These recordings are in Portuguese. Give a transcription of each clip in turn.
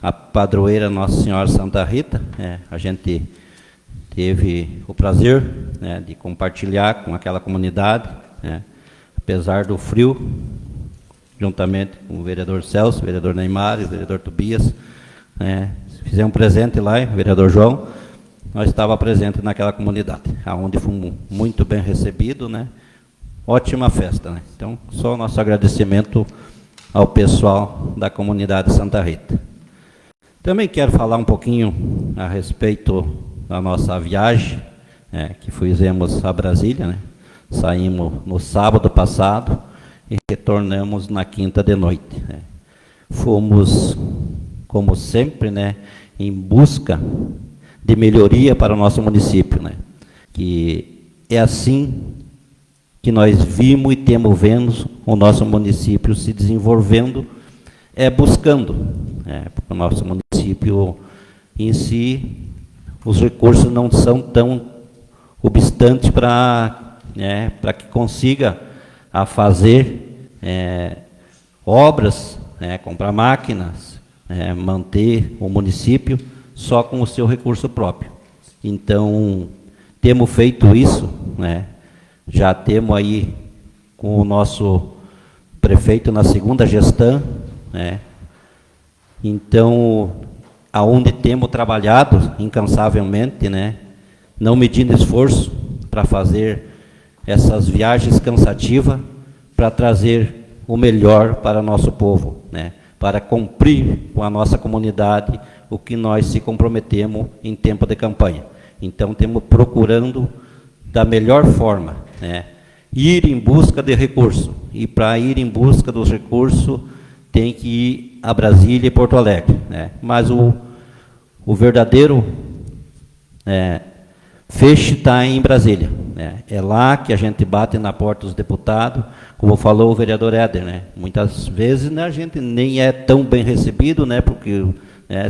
a padroeira Nossa Senhora Santa Rita. A gente teve o prazer, de compartilhar com aquela comunidade, apesar do frio, juntamente com o vereador Celso, o vereador Neymar e o vereador Tobias, fizemos um presente lá, o vereador João, nós estávamos presentes naquela comunidade, onde fomos muito bem recebidos, ótima festa, Então, só o nosso agradecimento ao pessoal da comunidade Santa Rita. Também quero falar um pouquinho a respeito da nossa viagem, que fizemos a Brasília, Saímos no sábado passado e retornamos na quinta de noite. Fomos, como sempre, em busca de melhoria para o nosso município, que é assim que nós vimos e temos vendo o nosso município se desenvolvendo, buscando, porque o nosso município em si, os recursos não são tão obstantes para que consiga fazer obras, comprar máquinas, manter o município só com o seu recurso próprio. Então, temos feito isso, já temos aí com o nosso prefeito na segunda gestão, então, aonde temos trabalhado incansavelmente, não medindo esforço para fazer essas viagens cansativas, para trazer o melhor para nosso povo, para cumprir com a nossa comunidade o que nós se comprometemos em tempo de campanha. Então, temos procurando da melhor forma, ir em busca de recursos. E para ir em busca dos recursos, tem que ir a Brasília e Porto Alegre. Mas o verdadeiro fecho está em Brasília. É lá que a gente bate na porta dos deputados, como falou o vereador Éder. Muitas vezes a gente nem é tão bem recebido, porque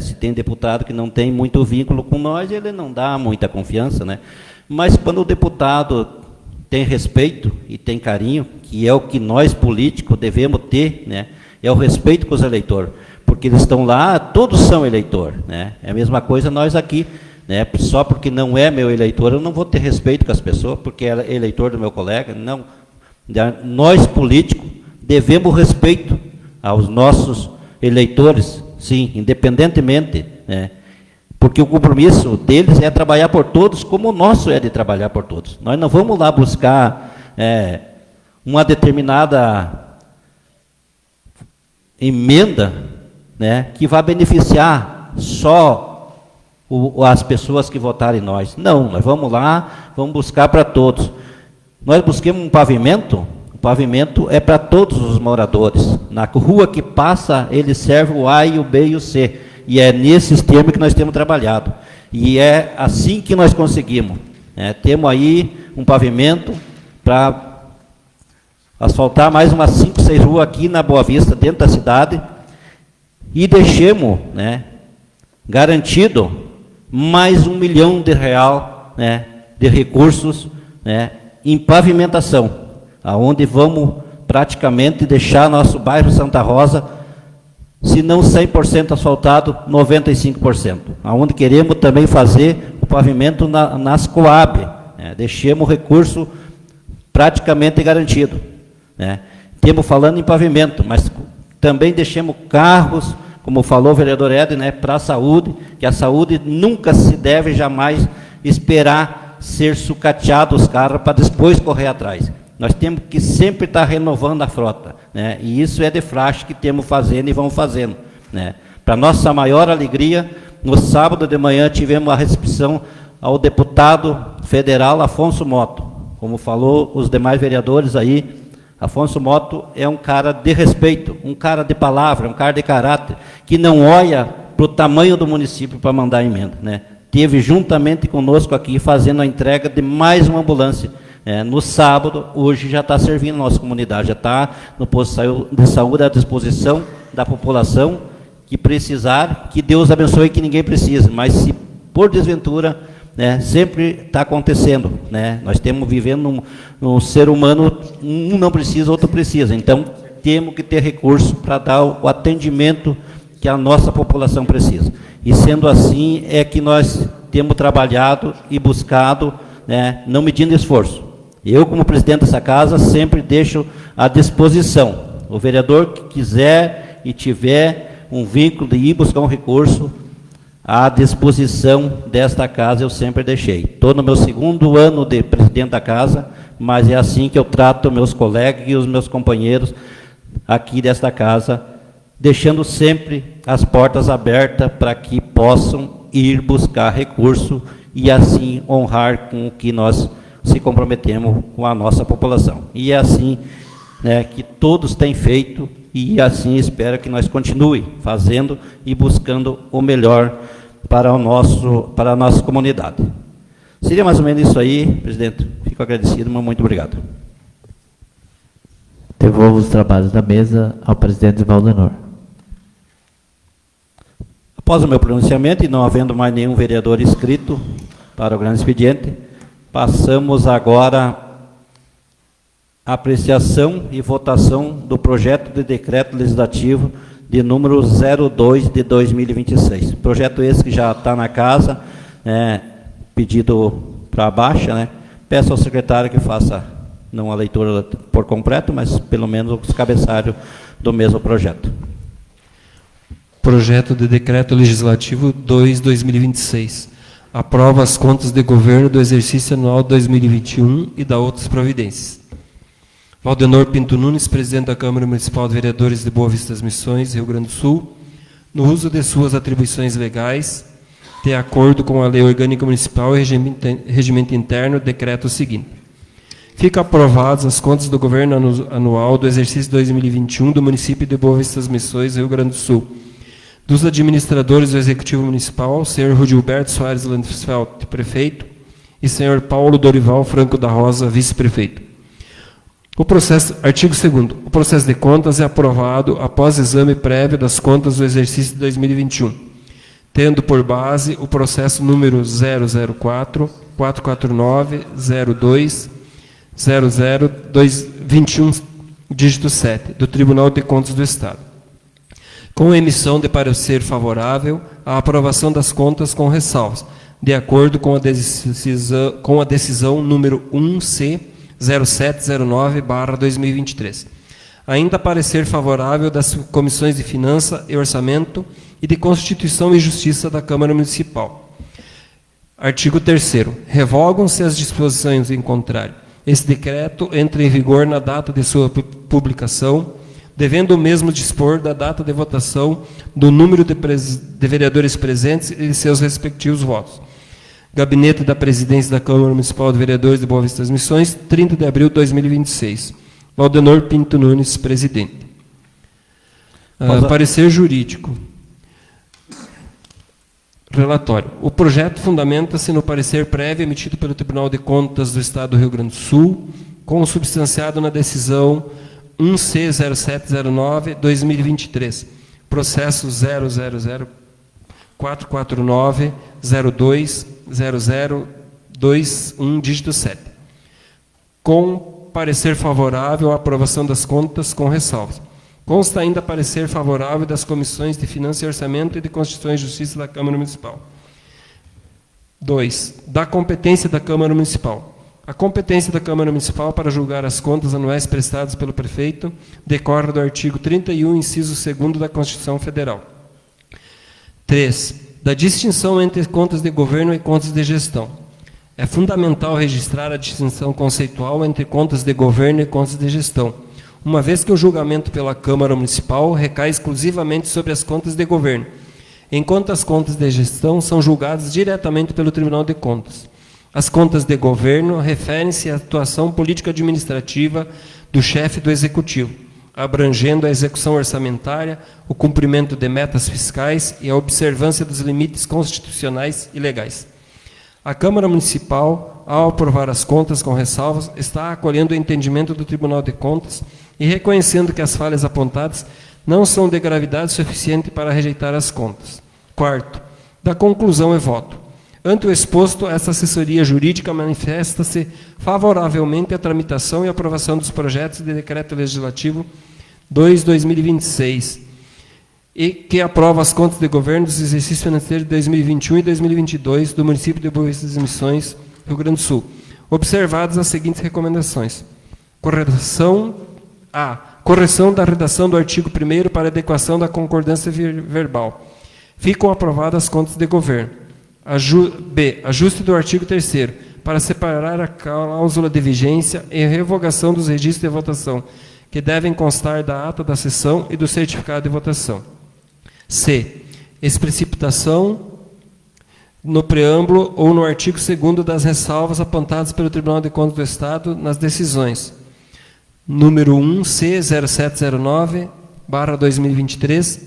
se tem deputado que não tem muito vínculo com nós, ele não dá muita confiança. Mas quando o deputado tem respeito e tem carinho, que é o que nós políticos devemos ter, é o respeito com os eleitores, porque eles estão lá, todos são eleitor, É a mesma coisa nós aqui, só porque não é meu eleitor, eu não vou ter respeito com as pessoas, porque é eleitor do meu colega, não. Nós políticos devemos respeito aos nossos eleitores, sim, independentemente, porque o compromisso deles é trabalhar por todos, como o nosso é de trabalhar por todos. Nós não vamos lá buscar uma determinada emenda, que vai beneficiar só as pessoas que votaram em nós. Não, nós vamos lá, vamos buscar para todos. Nós busquemos um pavimento, o pavimento é para todos os moradores. Na rua que passa, ele serve o A, e o B e o C. E é nesses termos que nós temos trabalhado. E é assim que nós conseguimos. Temos aí um pavimento para asfaltar mais umas 5, 6 ruas aqui na Boa Vista, dentro da cidade, e deixemos garantido mais R$1 milhão de recursos em pavimentação, aonde vamos praticamente deixar nosso bairro Santa Rosa, se não 100% asfaltado, 95%. Aonde queremos também fazer o pavimento nas Coab, deixemos o recurso praticamente garantido. Temos falando em pavimento, mas também deixemos carros, como falou o vereador Éder, para a saúde, que a saúde nunca se deve jamais esperar ser sucateado os carros para depois correr atrás. Nós temos que sempre estar renovando a frota, e isso é de praxe que temos fazendo e vamos fazendo. Para nossa maior alegria, no sábado de manhã tivemos a recepção ao deputado federal Afonso Motto. Como falou os demais vereadores aí, Afonso Motto é um cara de respeito, um cara de palavra, um cara de caráter, que não olha para o tamanho do município para mandar emenda. Teve juntamente conosco aqui, fazendo a entrega de mais uma ambulância. No sábado, hoje já está servindo a nossa comunidade, já está no posto de saúde à disposição da população que precisar, que Deus abençoe, que ninguém precisa, mas se por desventura, sempre está acontecendo, nós estamos vivendo num ser humano, um não precisa, outro precisa, então temos que ter recurso para dar o atendimento que a nossa população precisa. E sendo assim, é que nós temos trabalhado e buscado, né, não medindo esforço. Eu, como presidente dessa casa, sempre deixo à disposição. O vereador que quiser e tiver um vínculo de ir buscar um recurso, à disposição desta casa eu sempre deixei. Estou no meu 2º ano de presidente da casa, mas é assim que eu trato meus colegas e os meus companheiros aqui desta casa, deixando sempre as portas abertas para que possam ir buscar recurso e assim honrar com o que nós se comprometemos com a nossa população. E é assim, né, que todos têm feito, e assim espero que nós continue fazendo e buscando o melhor para a nossa comunidade. Seria mais ou menos isso aí, presidente. Fico agradecido, mas muito obrigado. Devolvo os trabalhos da mesa ao presidente Valdenor. Após o meu pronunciamento, e não havendo mais nenhum vereador inscrito para o grande expediente, passamos agora à apreciação e votação do projeto de decreto legislativo de número 02 de 2026. Projeto esse que já está na casa, pedido para a baixa, né? Peço ao secretário que faça, não a leitura por completo, mas pelo menos os cabeçalhos do mesmo projeto. Projeto de Decreto Legislativo 2/2026. Aprova as contas de governo do exercício anual 2021 e da outras providências. Valdenor Pinto Nunes, presidente da Câmara Municipal de Vereadores de Boa Vista das Missões, Rio Grande do Sul, no uso de suas atribuições legais, de acordo com a Lei Orgânica Municipal e Regimento Interno, decreto o seguinte: fica aprovadas as contas do governo anual do exercício 2021 do município de Boa Vista das Missões, Rio Grande do Sul, dos administradores do Executivo Municipal, senhor Rudilberto Soares Landsfeld, prefeito, e senhor Paulo Dorival Franco da Rosa, vice-prefeito. Artigo 2º. O processo de contas é aprovado após exame prévio das contas do exercício de 2021, tendo por base o processo número 004-449-02-00-21, dígito 7, do Tribunal de Contas do Estado, com emissão de parecer favorável à aprovação das contas com ressalvas, de acordo com a decisão número 1C0709/2023. Ainda parecer favorável das comissões de Finanças e Orçamento e de Constituição e Justiça da Câmara Municipal. Artigo 3º. Revogam-se as disposições em contrário. Esse decreto entra em vigor na data de sua publicação, devendo o mesmo dispor da data de votação, do número de vereadores presentes e de seus respectivos votos. Gabinete da Presidência da Câmara Municipal de Vereadores de Boa Vista das Missões, 30 de abril de 2026. Valdenor Pinto Nunes, presidente. Parecer jurídico. Relatório. O projeto fundamenta-se no parecer prévio emitido pelo Tribunal de Contas do Estado do Rio Grande do Sul, consubstanciado na decisão 1C0709/2023, processo 000-449-02-0021, dígito 7. Com parecer favorável à aprovação das contas com ressalvas. Consta ainda parecer favorável das comissões de Finanças e Orçamento e de Constituição e Justiça da Câmara Municipal. 2. Da competência da Câmara Municipal. A competência da Câmara Municipal para julgar as contas anuais prestadas pelo prefeito decorre do artigo 31, inciso 2º da Constituição Federal. 3. Da distinção entre contas de governo e contas de gestão. É fundamental registrar a distinção conceitual entre contas de governo e contas de gestão, uma vez que o julgamento pela Câmara Municipal recai exclusivamente sobre as contas de governo, enquanto as contas de gestão são julgadas diretamente pelo Tribunal de Contas. As contas de governo referem-se à atuação político-administrativa do chefe do Executivo, abrangendo a execução orçamentária, o cumprimento de metas fiscais e a observância dos limites constitucionais e legais. A Câmara Municipal, ao aprovar as contas com ressalvas, está acolhendo o entendimento do Tribunal de Contas e reconhecendo que as falhas apontadas não são de gravidade suficiente para rejeitar as contas. 4º. Da conclusão e voto. Ante o exposto, esta assessoria jurídica manifesta-se favoravelmente à tramitação e aprovação dos projetos de decreto legislativo 2/2026 e que aprova as contas de governo dos exercícios financeiros de 2021 e 2022 do município de Boa Vista das Missões, Rio Grande do Sul, observadas as seguintes recomendações. Correção da redação do artigo 1º para adequação da concordância verbal. Ficam aprovadas as contas de governo. B. Ajuste do artigo 3º para separar a cláusula de vigência e revogação dos registros de votação, que devem constar da ata da sessão e do certificado de votação. C. Explicitação no preâmbulo ou no artigo 2º das ressalvas apontadas pelo Tribunal de Contas do Estado nas decisões. Número 1, C. 0709/2023,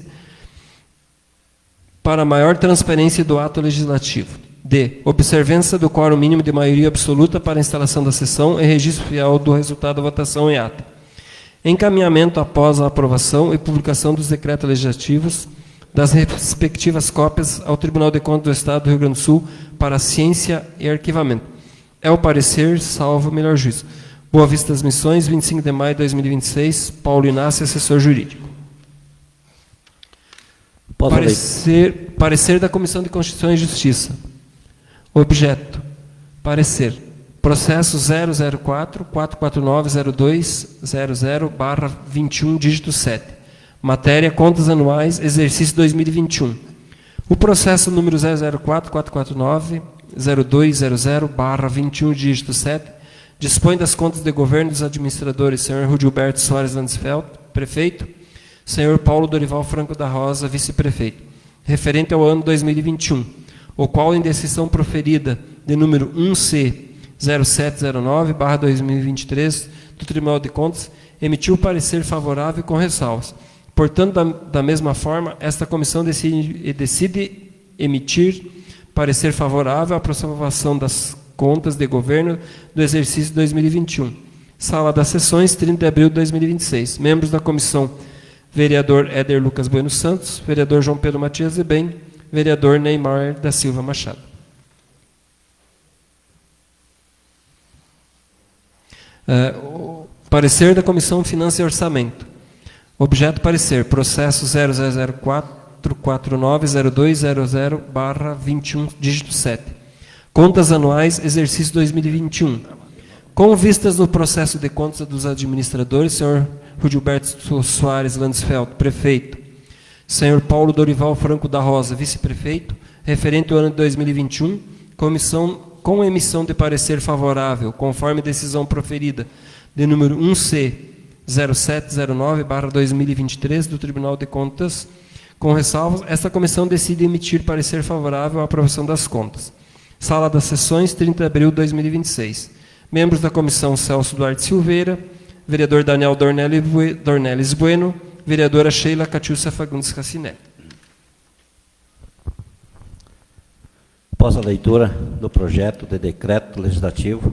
para maior transparência do ato legislativo. D. Observância do quórum mínimo de maioria absoluta para a instalação da sessão e registro fiel do resultado da votação em ata. Encaminhamento após a aprovação e publicação dos decretos legislativos das respectivas cópias ao Tribunal de Contas do Estado do Rio Grande do Sul para ciência e arquivamento. É o parecer, salvo melhor juízo. Boa Vista das Missões, 25 de maio de 2026, Paulo Inácio, assessor jurídico. Parecer da Comissão de Constituição e Justiça. Objeto. Parecer. Processo 004-449-0200/21, dígito 7. Matéria, contas anuais, exercício 2021. O processo número 004-449-0200/21, dígito 7, dispõe das contas de governo dos administradores senhor Rudilberto Soares Landsfeld, prefeito, senhor Paulo Dorival Franco da Rosa, vice-prefeito, referente ao ano 2021, o qual, em decisão proferida de número 1C 0709/2023 do Tribunal de Contas, emitiu parecer favorável com ressalvas. Portanto, da mesma forma, esta comissão decide emitir parecer favorável à aprovação das contas de governo do exercício 2021. Sala das Sessões, 30 de abril de 2026. Membros da comissão: vereador Éder Lucas Bueno Santos, vereador João Pedro Matias de Bem, vereador Neymar da Silva Machado. Parecer da Comissão Finanças e Orçamento. Objeto parecer, processo 0004-449-0200/21, dígito 7. Contas anuais, exercício 2021. Com vistas no processo de contas dos administradores, senhor Rudilberto Soares Landsfeld, prefeito, senhor Paulo Dorival Franco da Rosa, vice-prefeito, referente ao ano de 2021, comissão com emissão de parecer favorável, conforme decisão proferida de número 1C 0709/2023 do Tribunal de Contas, com ressalvas, esta comissão decide emitir parecer favorável à aprovação das contas. Sala das Sessões, 30 de abril de 2026. Membros da comissão: Celso Duarte Silveira, vereador Daniel Dornelles Bueno, vereadora Sheila Catiúcia Fagundes Cassinelli. Após a leitura do projeto de decreto legislativo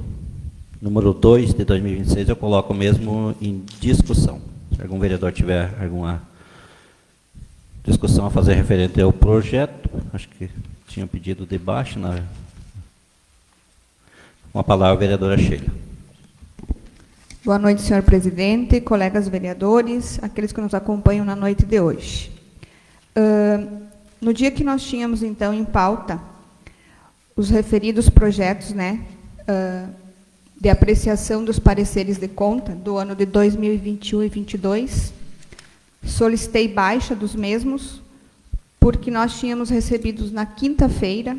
número 2 de 2026, eu coloco mesmo em discussão. Se algum vereador tiver alguma discussão a fazer referente ao projeto, acho que tinha pedido debate. Com a palavra, a vereadora Sheila. Boa noite, senhor presidente, colegas vereadores, aqueles que nos acompanham na noite de hoje. No dia que nós tínhamos, então, em pauta os referidos projetos, de apreciação dos pareceres de conta do ano de 2021 e 2022, solicitei baixa dos mesmos, porque nós tínhamos recebidos na quinta-feira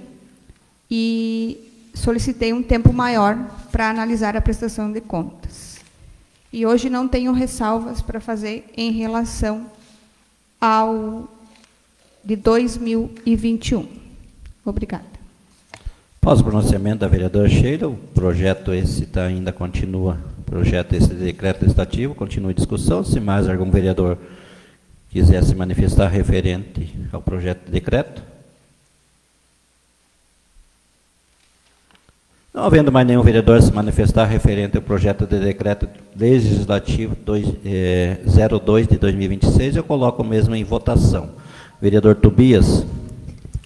e solicitei um tempo maior para analisar a prestação de contas. E hoje não tenho ressalvas para fazer em relação ao de 2021. Obrigada. Após o pronunciamento da vereadora Sheila, o projeto esse continua, o projeto esse de decreto legislativo continua em discussão. Se mais algum vereador quiser se manifestar referente ao projeto de decreto. Não havendo mais nenhum vereador se manifestar referente ao projeto de decreto legislativo 02 de 2026, eu coloco mesmo em votação. Vereador Tobias.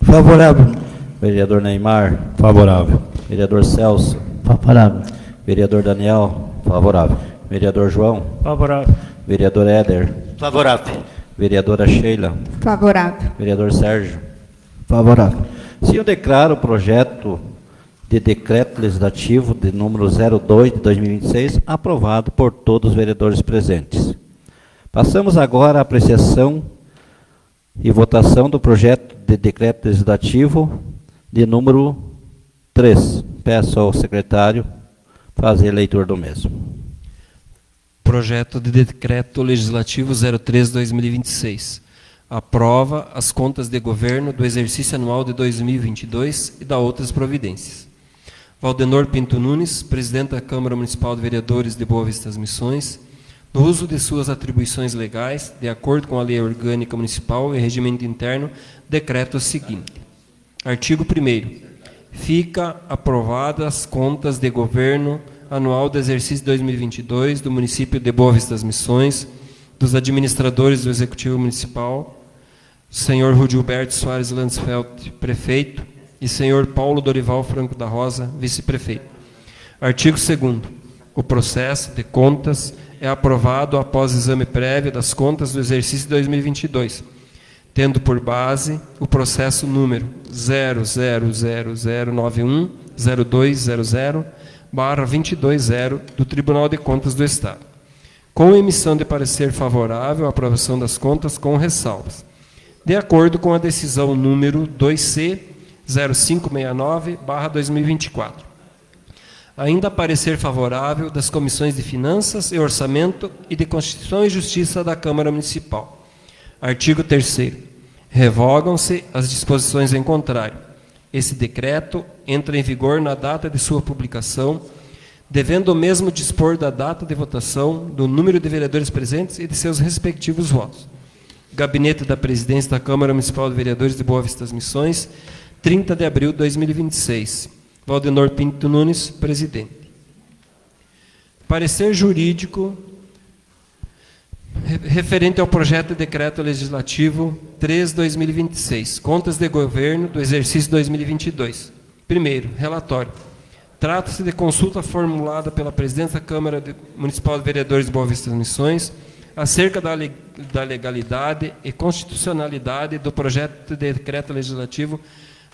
Favorável. Vereador Neymar. Favorável. Vereador Celso. Favorável. Vereador Daniel. Favorável. Vereador João. Favorável. Vereador Éder. Favorável. Vereadora Sheila. Favorável. Vereador Sérgio. Favorável. Sim, eu declaro o projeto de decreto legislativo de número 02 de 2026 aprovado por todos os vereadores presentes. Passamos agora à apreciação e votação do projeto de decreto legislativo de número 3. Peço ao secretário fazer a leitura do mesmo. Projeto de Decreto Legislativo 03/2026. Aprova as contas de governo do exercício anual de 2022 e da outras providências. Valdenor Pinto Nunes, presidente da Câmara Municipal de Vereadores de Boa Vista das Missões, no uso de suas atribuições legais, de acordo com a Lei Orgânica Municipal e Regimento Interno, decreta o seguinte. Artigo 1º. Fica aprovadas as contas de governo anual do exercício 2022 do município de Boa Vista das Missões, dos administradores do Executivo Municipal, senhor Rudilberto Soares Landsfeld, prefeito, e senhor Paulo Dorival Franco da Rosa, vice-prefeito. Artigo 2º. O processo de contas é aprovado após exame prévio das contas do exercício 2022, tendo por base o processo número 000910200/220 do Tribunal de Contas do Estado, com emissão de parecer favorável à aprovação das contas com ressalvas, de acordo com a decisão número 2C0569/2024. Ainda parecer favorável das comissões de Finanças e Orçamento e de Constituição e Justiça da Câmara Municipal. Artigo 3º. Revogam-se as disposições em contrário. Esse decreto entra em vigor na data de sua publicação, devendo o mesmo dispor da data de votação, do número de vereadores presentes e de seus respectivos votos. Gabinete da Presidência da Câmara Municipal de Vereadores de Boa Vista das Missões, 30 de abril de 2026. Valdenor Pinto Nunes, presidente. Parecer jurídico referente ao projeto de decreto legislativo 3/2026, contas de governo do exercício 2022. Primeiro, relatório. Trata-se de consulta formulada pela presidência da Câmara Municipal de Vereadores de Boa Vista das Missões acerca da legalidade e constitucionalidade do projeto de decreto legislativo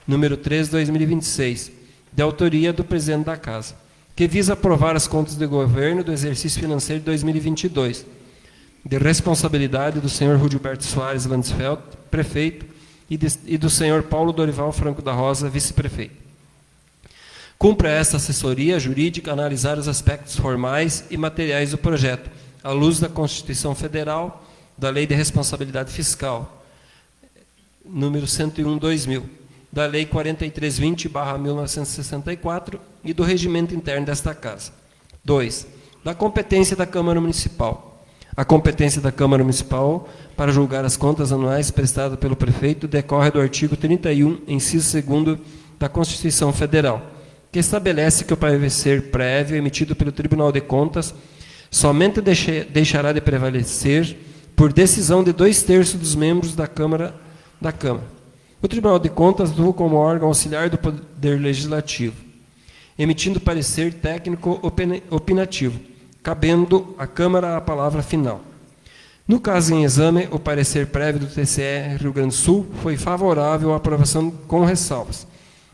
número 3/2026, de autoria do presidente da Casa, que visa aprovar as contas de governo do exercício financeiro de 2022, de responsabilidade do senhor Rudilberto Soares Landsfeld, prefeito, e do senhor Paulo Dorival Franco da Rosa, vice-prefeito. Cumpre a esta assessoria jurídica analisar os aspectos formais e materiais do projeto, à luz da Constituição Federal, da Lei de Responsabilidade Fiscal, número 101/2000, da Lei 4320/1964 e do regimento interno desta Casa. 2. Da competência da Câmara Municipal. A competência da Câmara Municipal para julgar as contas anuais prestadas pelo prefeito decorre do artigo 31, inciso 2º da Constituição Federal, que estabelece que o parecer prévio emitido pelo Tribunal de Contas somente deixará de prevalecer por decisão de 2/3 dos membros da Câmara. O Tribunal de Contas atua como órgão auxiliar do Poder Legislativo, emitindo parecer técnico opinativo, cabendo à Câmara a palavra final. No caso em exame, o parecer prévio do TCE Rio Grande do Sul foi favorável à aprovação com ressalvas,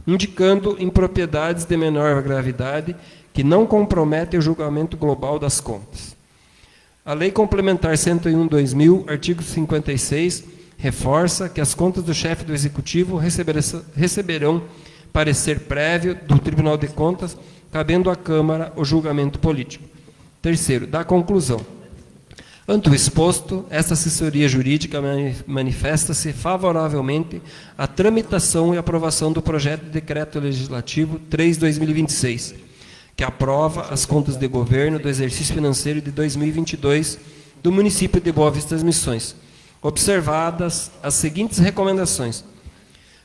indicando impropriedades de menor gravidade que não comprometem o julgamento global das contas. A Lei Complementar 101/2000, artigo 56, reforça que as contas do chefe do Executivo receberão parecer prévio do Tribunal de Contas, cabendo à Câmara o julgamento político. Terceiro, da conclusão. Ante o exposto, esta assessoria jurídica manifesta-se favoravelmente à tramitação e aprovação do projeto de decreto legislativo 3/2026, que aprova as contas de governo do exercício financeiro de 2022 do município de Boa Vista das Missões, observadas as seguintes recomendações.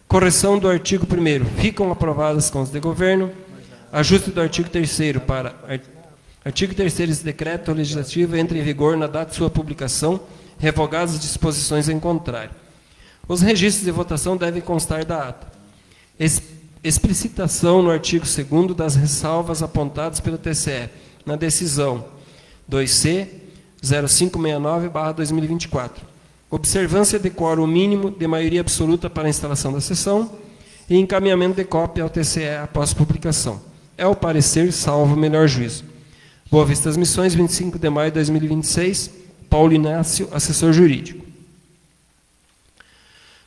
Correção do artigo 1º. Ficam aprovadas as contas de governo. Ajuste do artigo 3º para... Artigo 3º, esse decreto legislativo entra em vigor na data de sua publicação, revogadas as disposições em contrário. Os registros de votação devem constar da ata. Explicitação no artigo 2º das ressalvas apontadas pelo TCE, na decisão 2C 0569/2024. observância de quórum mínimo de maioria absoluta para a instalação da sessão e encaminhamento de cópia ao TCE após publicação. É o parecer, salvo melhor juízo. Boa Vista das Missões, 25 de maio de 2026, Paulo Inácio, assessor jurídico.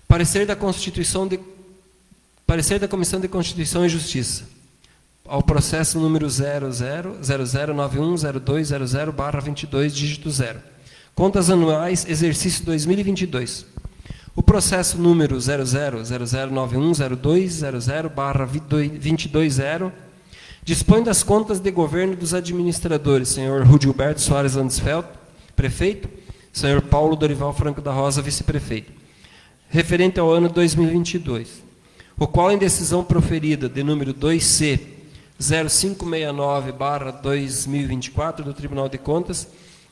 Parecer da Comissão de Constituição e Justiça ao processo número 0000910200/22, dígito 0. Contas anuais, exercício 2022. O processo número 00910200/220 dispõe das contas de governo dos administradores, senhor Rudilberto Soares Landsfeld, prefeito, senhor Paulo Dorival Franco da Rosa, vice-prefeito, referente ao ano 2022, o qual, em decisão proferida de número 2C 0569/2024 do Tribunal de Contas,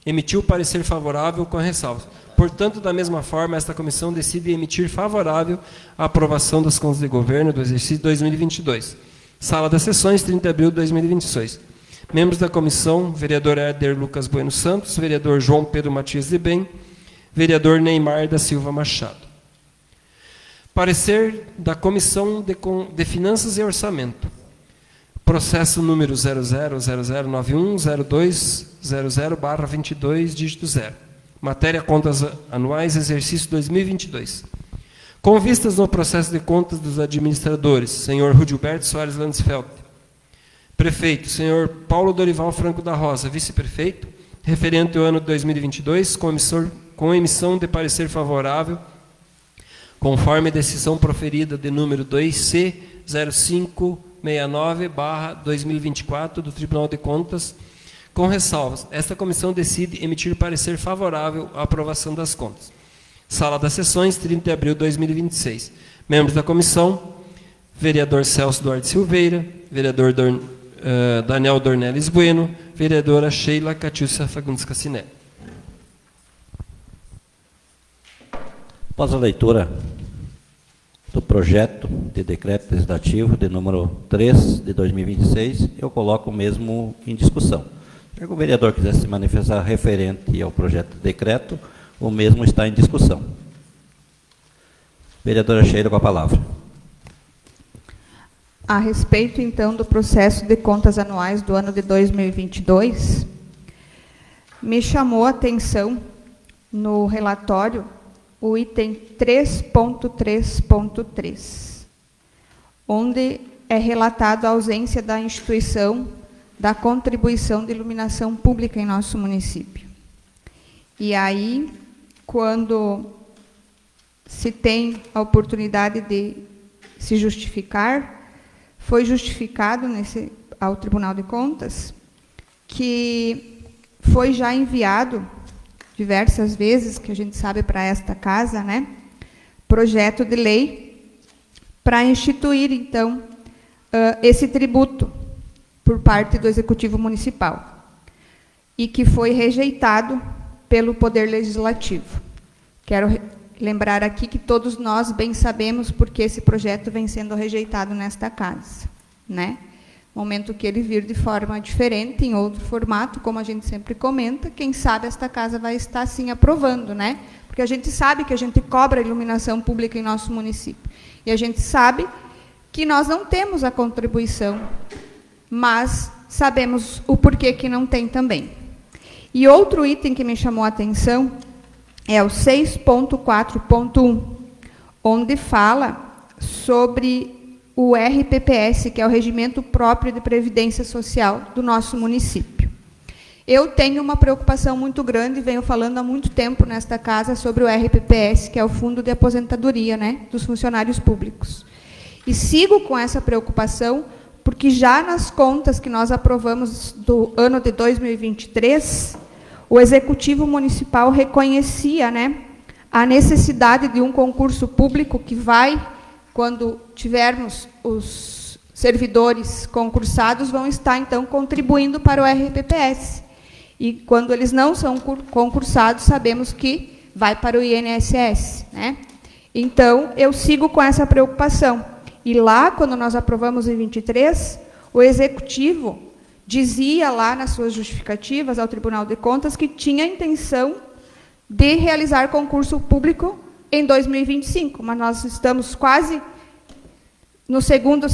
emitiu parecer favorável com ressalvas. Portanto, da mesma forma, esta comissão decide emitir favorável à aprovação das contas de governo do exercício 2022. Sala das Sessões, 30 de abril de 2026. Membros da comissão, vereador Éder Lucas Bueno Santos, vereador João Pedro Matias de Bem, vereador Neymar da Silva Machado. Parecer da Comissão de Finanças e Orçamento. Processo número 0000910200/22, dígito 0. Matéria Contas Anuais, exercício 2022. Com vistas no processo de contas dos administradores, senhor Rudilberto Soares Landsfeld, prefeito, senhor Paulo Dorival Franco da Rosa, vice-prefeito, referente ao ano 2022, com emissão de parecer favorável, conforme decisão proferida de número 2C 0569/2024 do Tribunal de Contas, com ressalvas. Esta comissão decide emitir parecer favorável à aprovação das contas. Sala das Sessões, 30 de abril de 2026. Membros da comissão, vereador Celso Duarte Silveira, vereador Daniel Dornelles Bueno, vereadora Sheila Catiúcia Fagundes Cassiné. Após a leitura do projeto de decreto legislativo de número 3 de 2026, eu coloco o mesmo em discussão. Se o vereador quiser se manifestar referente ao projeto de decreto, o mesmo está em discussão. Vereadora Sheila, com a palavra. A respeito, então, do processo de contas anuais do ano de 2022, me chamou a atenção no relatório o item 3.3.3, onde é relatado a ausência da instituição da contribuição de iluminação pública em nosso município. E aí, quando se tem a oportunidade de se justificar, foi justificado ao Tribunal de Contas que foi já enviado diversas vezes, que a gente sabe, para esta casa, né, projeto de lei para instituir, então, esse tributo por parte do Executivo Municipal, e que foi rejeitado pelo Poder Legislativo. Quero lembrar aqui que todos nós bem sabemos porque esse projeto vem sendo rejeitado nesta casa, né? Momento que ele vir de forma diferente, em outro formato, como a gente sempre comenta, quem sabe esta casa vai estar, sim, aprovando, né? Porque a gente sabe que a gente cobra iluminação pública em nosso município. E a gente sabe que nós não temos a contribuição, mas sabemos o porquê que não tem também. E outro item que me chamou a atenção é o 6.4.1, onde fala sobre o RPPS, que é o Regimento Próprio de Previdência Social do nosso município. Eu tenho uma preocupação muito grande, venho falando há muito tempo nesta casa sobre o RPPS, que é o Fundo de Aposentadoria, né, dos funcionários públicos. E sigo com essa preocupação, porque já nas contas que nós aprovamos do ano de 2023, o Executivo Municipal reconhecia, né, a necessidade de um concurso público que vai, quando tivermos os servidores concursados, vão estar, então, contribuindo para o RPPS. E, quando eles não são concursados, sabemos que vai para o INSS, né? Então, eu sigo com essa preocupação. E lá, quando nós aprovamos em 23, o Executivo dizia lá nas suas justificativas ao Tribunal de Contas que tinha a intenção de realizar concurso público em 2025, mas nós estamos quase no segundo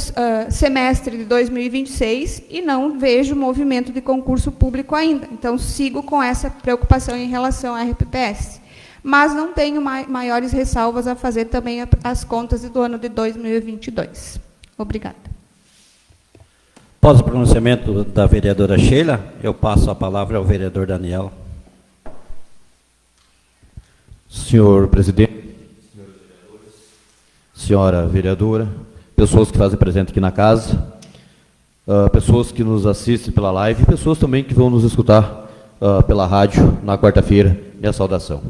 semestre de 2026 e não vejo movimento de concurso público ainda. Então, sigo com essa preocupação em relação à RPPS. Mas não tenho maiores ressalvas a fazer também as contas do ano de 2022. Obrigada. Após o pronunciamento da vereadora Sheila, eu passo a palavra ao vereador Daniel. Senhor presidente, senhora vereadora, pessoas que fazem presente aqui na casa, pessoas que nos assistem pela live e pessoas também que vão nos escutar pela rádio na quarta-feira, minha saudação.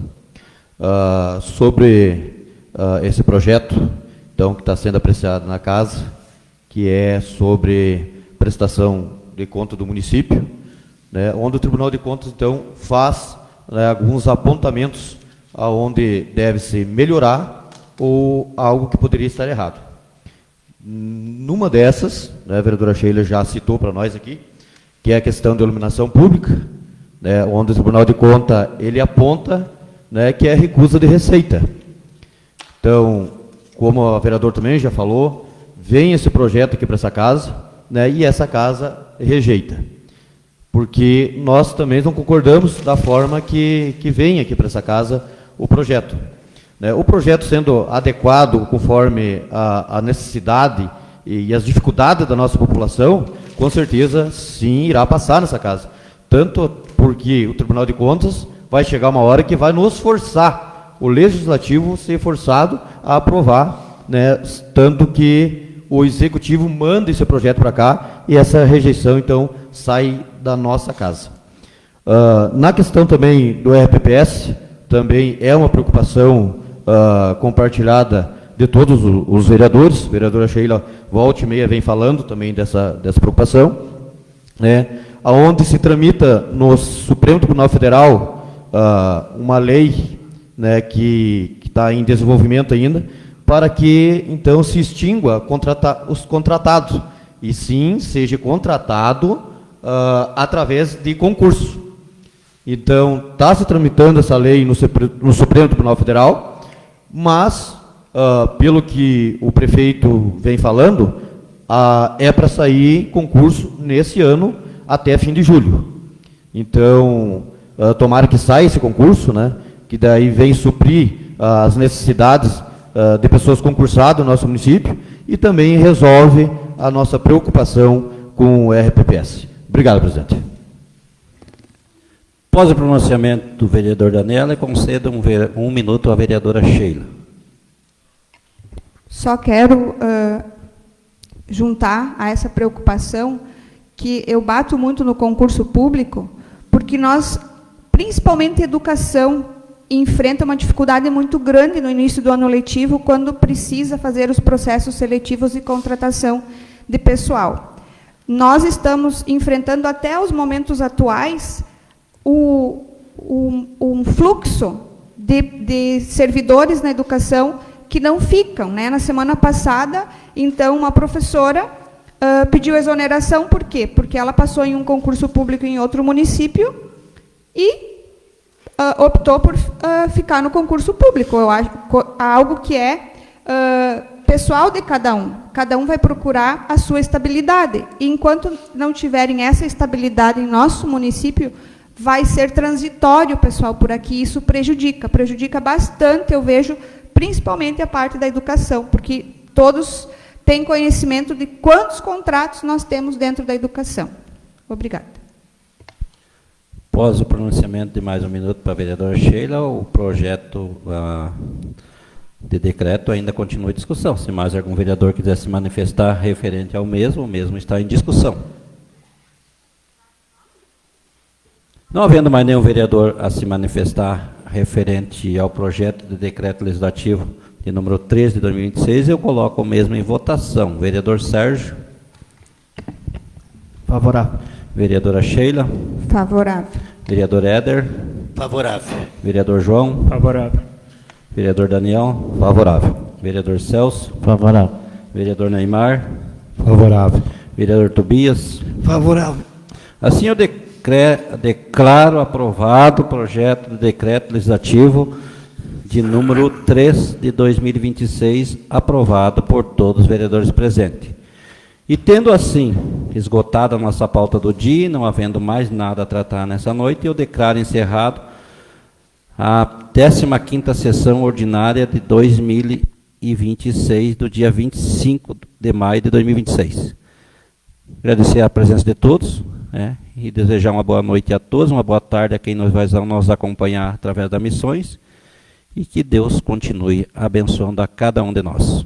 Sobre esse projeto, então, que está sendo apreciado na casa, que é sobre prestação de conta do município, né, onde o Tribunal de Contas, então, faz, né, alguns apontamentos aonde deve-se melhorar ou algo que poderia estar errado. Numa dessas, né, a vereadora Sheila já citou para nós aqui, que é a questão da iluminação pública, né, onde o Tribunal de Contas ele aponta, né, que é recusa de receita. Então, como a vereadora também já falou, vem esse projeto aqui para essa casa, né, e essa casa rejeita. Porque nós também não concordamos da forma que vem aqui para essa casa o projeto. Né, o projeto sendo adequado conforme a necessidade e as dificuldades da nossa população, com certeza, sim, irá passar nessa casa. Tanto porque o Tribunal de Contas vai chegar uma hora que vai nos forçar, o Legislativo ser forçado a aprovar, né, tanto que o Executivo manda esse projeto para cá e essa rejeição, então, sai da nossa casa. Na questão também do RPPS, também é uma preocupação compartilhada de todos os vereadores. A vereadora Sheila, volta e meia, vem falando também dessa preocupação, né, onde se tramita no Supremo Tribunal Federal uma lei, né, que está em desenvolvimento ainda, para que, então, se extingua os contratados, e sim, seja contratado através de concurso. Então, está se tramitando essa lei no Supremo Tribunal Federal, mas, pelo que o prefeito vem falando, é para sair concurso nesse ano, até fim de julho. Então, tomara que saia esse concurso, né, que daí vem suprir as necessidades de pessoas concursadas no nosso município e também resolve a nossa preocupação com o RPPS. Obrigado, presidente. Após o pronunciamento do vereador Daniel, conceda um minuto à vereadora Sheila. Só quero juntar a essa preocupação que eu bato muito no concurso público, porque nós, principalmente educação, enfrenta uma dificuldade muito grande no início do ano letivo, quando precisa fazer os processos seletivos de contratação de pessoal. Nós estamos enfrentando até os momentos atuais um fluxo de servidores na educação que não ficam, né? Na semana passada, então, uma professora pediu exoneração, por quê? Porque ela passou em um concurso público em outro município e optou por ficar no concurso público. Eu acho algo que é pessoal de cada um. Cada um vai procurar a sua estabilidade. E enquanto não tiverem essa estabilidade em nosso município, vai ser transitório o pessoal por aqui. Isso prejudica bastante, eu vejo, principalmente a parte da educação, porque todos têm conhecimento de quantos contratos nós temos dentro da educação. Obrigada. Após o pronunciamento de mais um minuto para a vereadora Sheila, o projeto de decreto ainda continua em discussão. Se mais algum vereador quiser se manifestar referente ao mesmo, o mesmo está em discussão. Não havendo mais nenhum vereador a se manifestar referente ao projeto de decreto legislativo de número 13 de 2026, eu coloco o mesmo em votação. Vereador Sérgio. Favorável. Vereadora Sheila. Favorável. Vereador Éder. Favorável. Vereador João. Favorável. Vereador Daniel. Favorável. Vereador Celso. Favorável. Vereador Neymar. Favorável. Vereador Tobias. Favorável. Assim, eu declaro aprovado o projeto de decreto legislativo de número 3 de 2026, aprovado por todos os vereadores presentes. E tendo assim esgotada a nossa pauta do dia, não havendo mais nada a tratar nessa noite, eu declaro encerrado a 15ª sessão ordinária de 2026, do dia 25 de maio de 2026. Agradecer a presença de todos, e desejar uma boa noite a todos, uma boa tarde a quem vai nos acompanhar através das missões, e que Deus continue abençoando a cada um de nós.